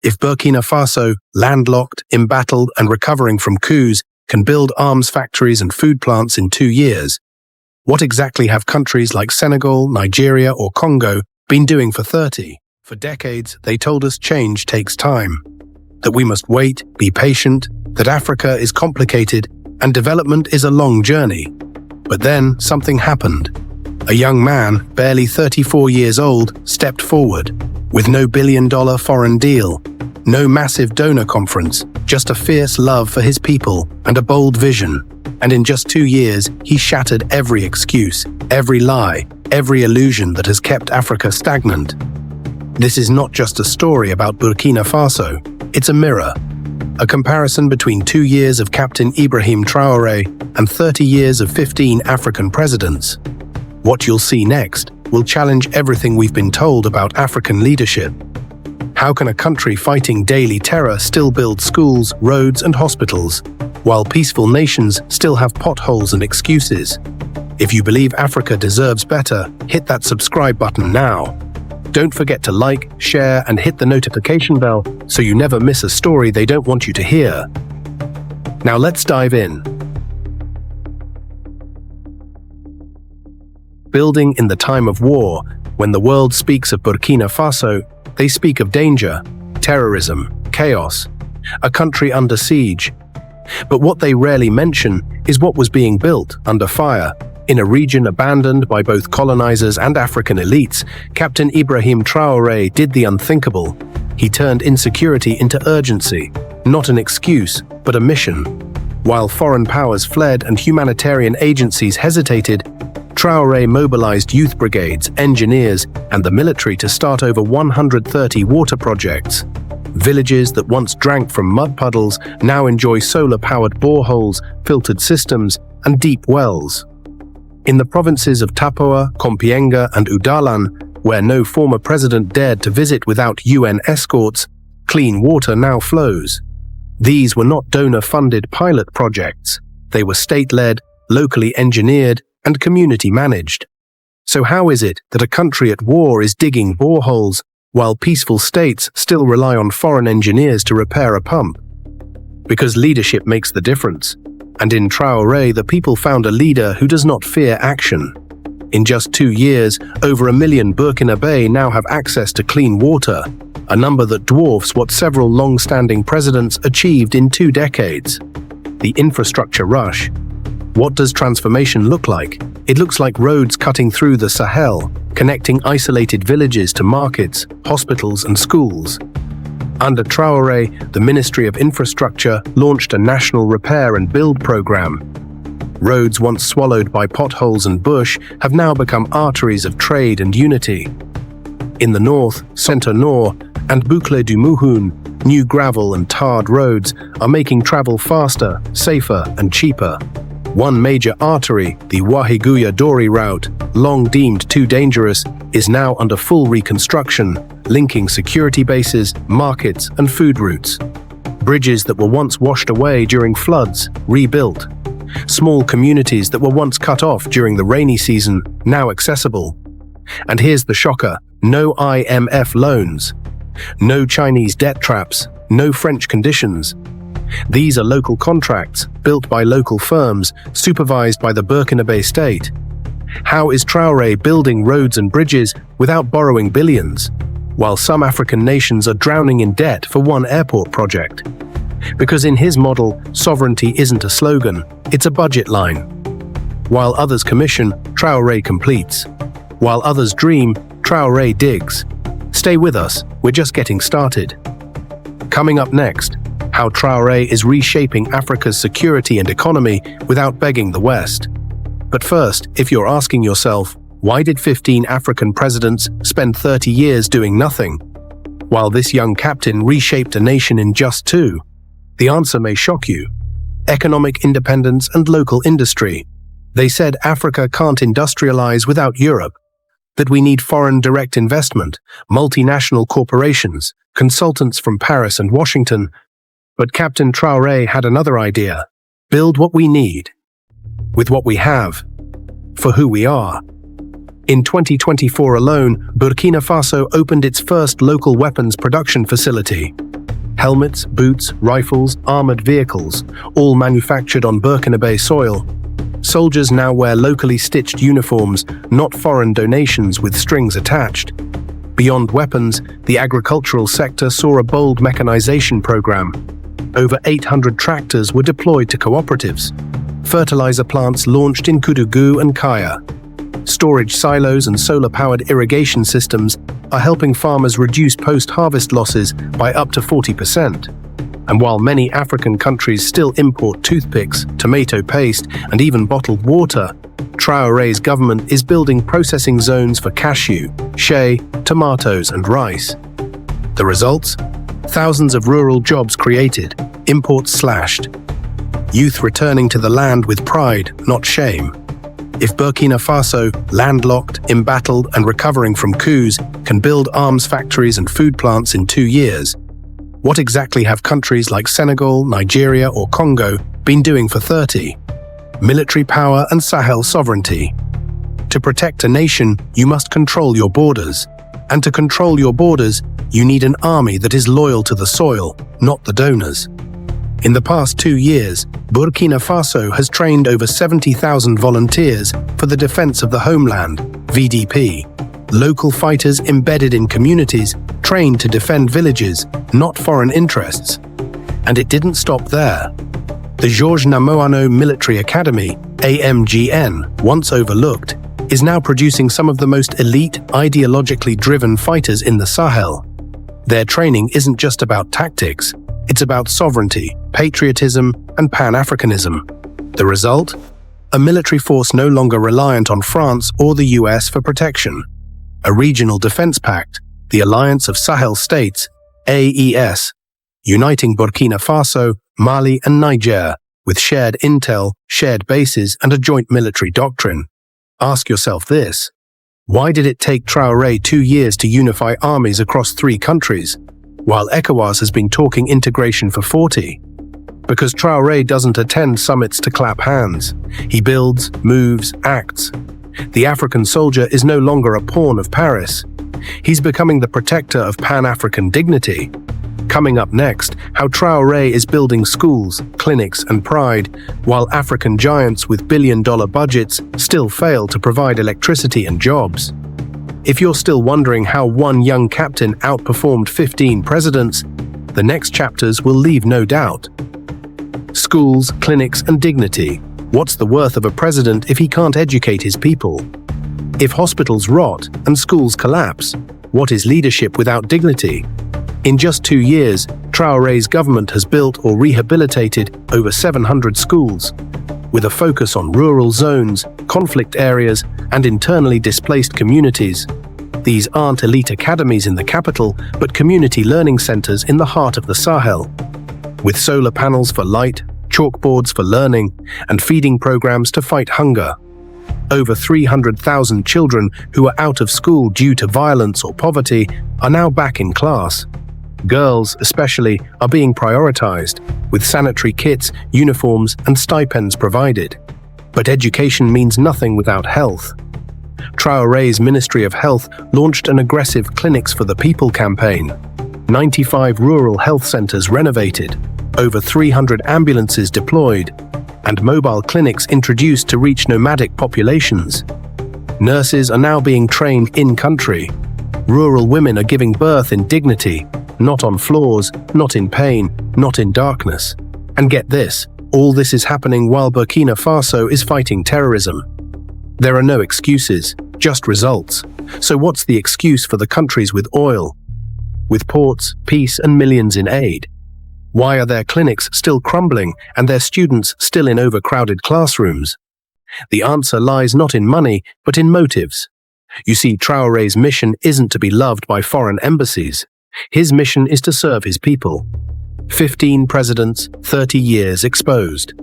If Burkina Faso, landlocked, embattled, and recovering from coups, can build arms factories and food plants in 2 years, what exactly have countries like Senegal, Nigeria, or Congo been doing for 30? For decades, they told us change takes time, that we must wait, be patient, that Africa is complicated, and development is a long journey. But then something happened. A young man, barely 34 years old, stepped forward, with no billion-dollar foreign deal, no massive donor conference, just a fierce love for his people and a bold vision. And in just 2 years, he shattered every excuse, every lie, every illusion that has kept Africa stagnant. This is not just a story about Burkina Faso, it's a mirror. A comparison between 2 years of Captain Ibrahim Traoré and 30 years of 15 African presidents. What you'll see next will challenge everything we've been told about African leadership. How can a country fighting daily terror still build schools, roads, and hospitals, while peaceful nations still have potholes and excuses? If you believe Africa deserves better, hit that subscribe button now. Don't forget to like, share, and hit the notification bell so you never miss a story they don't want you to hear. Now let's dive in. Building in the time of war, when the world speaks of Burkina Faso, they speak of danger, terrorism, chaos, a country under siege. But what they rarely mention is what was being built under fire. In a region abandoned by both colonizers and African elites, Captain Ibrahim Traoré did the unthinkable. He turned insecurity into urgency, not an excuse, but a mission. While foreign powers fled and humanitarian agencies hesitated, Traoré mobilized youth brigades, engineers, and the military to start over 130 water projects. Villages that once drank from mud puddles now enjoy solar-powered boreholes, filtered systems, and deep wells. In the provinces of Tapoa, Kompienga, and Udalan, where no former president dared to visit without UN escorts, clean water now flows. These were not donor-funded pilot projects. They were state-led, locally engineered, and community-managed. So how is it that a country at war is digging boreholes, while peaceful states still rely on foreign engineers to repair a pump? Because leadership makes the difference. And in Traoré, the people found a leader who does not fear action. In just 2 years, over 1 million Burkinabé now have access to clean water, a number that dwarfs what several long-standing presidents achieved in 2 decades. The infrastructure rush. What does transformation look like? It looks like roads cutting through the Sahel, connecting isolated villages to markets, hospitals, and schools. Under Traoré, the Ministry of Infrastructure launched a national repair and build program. Roads once swallowed by potholes and bush have now become arteries of trade and unity. In the north, Centre-Nord, and Boucle du Mouhoun, new gravel and tarred roads are making travel faster, safer, and cheaper. One major artery, the Ouahigouya-Dori route, long deemed too dangerous, is now under full reconstruction, linking security bases, markets, and food routes. Bridges that were once washed away during floods, rebuilt. Small communities that were once cut off during the rainy season, now accessible. And here's the shocker, no IMF loans. No Chinese debt traps, no French conditions. These are local contracts, built by local firms, supervised by the Burkinabé state. How is Traoré building roads and bridges without borrowing billions, while some African nations are drowning in debt for one airport project? Because in his model, sovereignty isn't a slogan, it's a budget line. While others commission, Traoré completes. While others dream, Traoré digs. Stay with us, we're just getting started. Coming up next, how Traoré is reshaping Africa's security and economy without begging the West. But first, if you're asking yourself, why did 15 African presidents spend 30 years doing nothing, while this young captain reshaped a nation in just 2? The answer may shock you. Economic independence and local industry. They said Africa can't industrialize without Europe, that we need foreign direct investment, multinational corporations, consultants from Paris and Washington. But Captain Traoré had another idea. Build what we need, with what we have, for who we are. In 2024 alone, Burkina Faso opened its first local weapons production facility. Helmets, boots, rifles, armored vehicles, all manufactured on Burkinabe soil. Soldiers now wear locally stitched uniforms, not foreign donations with strings attached. Beyond weapons, the agricultural sector saw a bold mechanization program. Over 800 tractors were deployed to cooperatives. Fertilizer plants launched in Koudougou and Kaya. Storage silos and solar-powered irrigation systems are helping farmers reduce post-harvest losses by up to 40%. And while many African countries still import toothpicks, tomato paste, and even bottled water, Traoré's government is building processing zones for cashew, shea, tomatoes, and rice. The results? Thousands of rural jobs created, imports slashed. Youth returning to the land with pride, not shame. If Burkina Faso, landlocked, embattled, and recovering from coups, can build arms factories and food plants in 2 years, what exactly have countries like Senegal, Nigeria, or Congo been doing for 30? Military power and Sahel sovereignty. To protect a nation, you must control your borders. And to control your borders, you need an army that is loyal to the soil, not the donors. In the past 2 years, Burkina Faso has trained over 70,000 volunteers for the defense of the homeland, VDP. Local fighters embedded in communities, trained to defend villages, not foreign interests. And it didn't stop there. The Georges Namoano Military Academy, AMGN, once overlooked, is now producing some of the most elite, ideologically driven fighters in the Sahel. Their training isn't just about tactics, it's about sovereignty, patriotism, and Pan-Africanism. The result? A military force no longer reliant on France or the US for protection. A regional defense pact, the Alliance of Sahel States, AES, uniting Burkina Faso, Mali, and Niger, with shared intel, shared bases, and a joint military doctrine. Ask yourself this: why did it take Traoré 2 years to unify armies across 3 countries, while ECOWAS has been talking integration for 40? Because Traoré doesn't attend summits to clap hands. He builds, moves, acts. The African soldier is no longer a pawn of Paris. He's becoming the protector of Pan-African dignity. Coming up next, how Traoré is building schools, clinics, and pride, while African giants with billion-dollar budgets still fail to provide electricity and jobs. If you're still wondering how one young captain outperformed 15 presidents, the next chapters will leave no doubt. Schools, clinics, and dignity. What's the worth of a president if he can't educate his people? If hospitals rot and schools collapse, what is leadership without dignity? In just 2 years, Traoré's government has built or rehabilitated over 700 schools, with a focus on rural zones, conflict areas, and internally displaced communities. These aren't elite academies in the capital, but community learning centers in the heart of the Sahel. With solar panels for light, chalkboards for learning, and feeding programs to fight hunger. Over 300,000 children who are out of school due to violence or poverty are now back in class. Girls, especially, are being prioritized, with sanitary kits, uniforms, and stipends provided. But education means nothing without health. Traoré's Ministry of Health launched an aggressive Clinics for the People campaign. 95 rural health centers renovated, over 300 ambulances deployed, and mobile clinics introduced to reach nomadic populations. Nurses are now being trained in-country. Rural women are giving birth in dignity, not on floors, not in pain, not in darkness. And get this, all this is happening while Burkina Faso is fighting terrorism. There are no excuses, just results. So what's the excuse for the countries with oil, with ports, peace, and millions in aid? Why are their clinics still crumbling and their students still in overcrowded classrooms? The answer lies not in money, but in motives. You see, Traoré's mission isn't to be loved by foreign embassies. His mission is to serve his people. 15 presidents, 30 years exposed.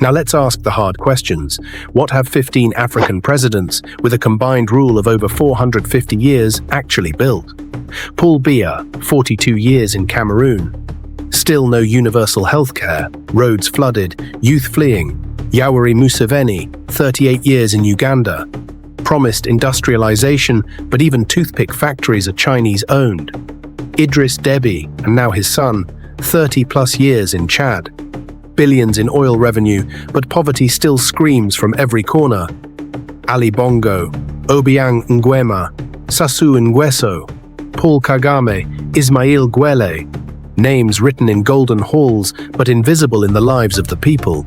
Now let's ask the hard questions. What have 15 African presidents, with a combined rule of over 450 years, actually built? Paul Biya, 42 years in Cameroon. Still no universal healthcare, roads flooded, youth fleeing. Yoweri Museveni, 38 years in Uganda. promised industrialization, but even toothpick factories are Chinese-owned. Idris Deby, and now his son, 30-plus years in Chad. Billions in oil revenue, but poverty still screams from every corner. Ali Bongo, Obiang Nguema, Sassou Nguesso, Paul Kagame, Ismail Gwele. Names written in golden halls, but invisible in the lives of the people.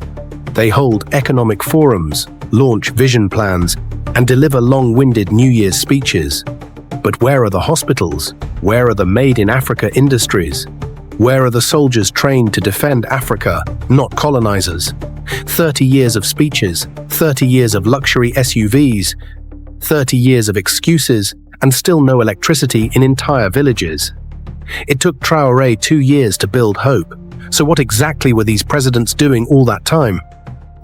They hold economic forums, launch vision plans, and deliver long-winded New Year's speeches. But where are the hospitals? Where are the Made in Africa industries? Where are the soldiers trained to defend Africa, not colonizers? 30 years of speeches, 30 years of luxury SUVs, 30 years of excuses, and still no electricity in entire villages. It took Traoré 2 years to build hope. So what exactly were these presidents doing all that time?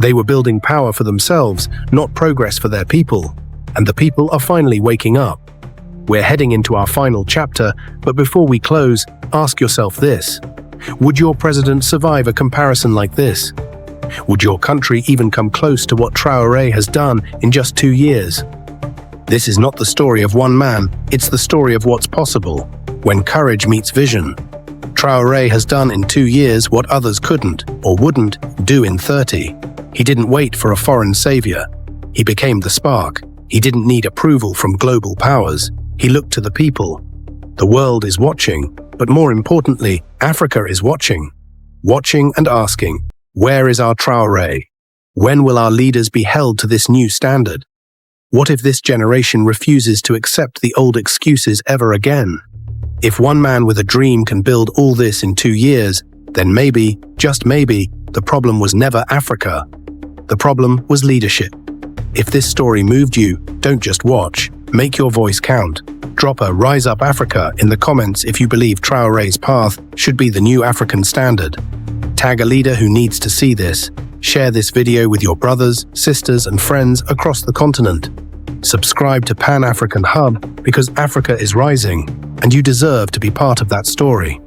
They were building power for themselves, not progress for their people. And the people are finally waking up. We're heading into our final chapter, but before we close, ask yourself this. Would your president survive a comparison like this? Would your country even come close to what Traoré has done in just 2 years? This is not the story of one man, it's the story of what's possible, when courage meets vision. Traoré has done in 2 years what others couldn't, or wouldn't, do in 30. He didn't wait for a foreign savior. He became the spark. He didn't need approval from global powers. He looked to the people. The world is watching, but more importantly, Africa is watching. Watching and asking, where is our Traoré? When will our leaders be held to this new standard? What if this generation refuses to accept the old excuses ever again? If one man with a dream can build all this in 2 years, then maybe, just maybe, the problem was never Africa. The problem was leadership. If this story moved you, don't just watch. Make your voice count. Drop a Rise Up Africa in the comments if you believe Traoré's path should be the new African standard. Tag a leader who needs to see this. Share this video with your brothers, sisters, and friends across the continent. Subscribe to Pan-African Hub because Africa is rising, and you deserve to be part of that story.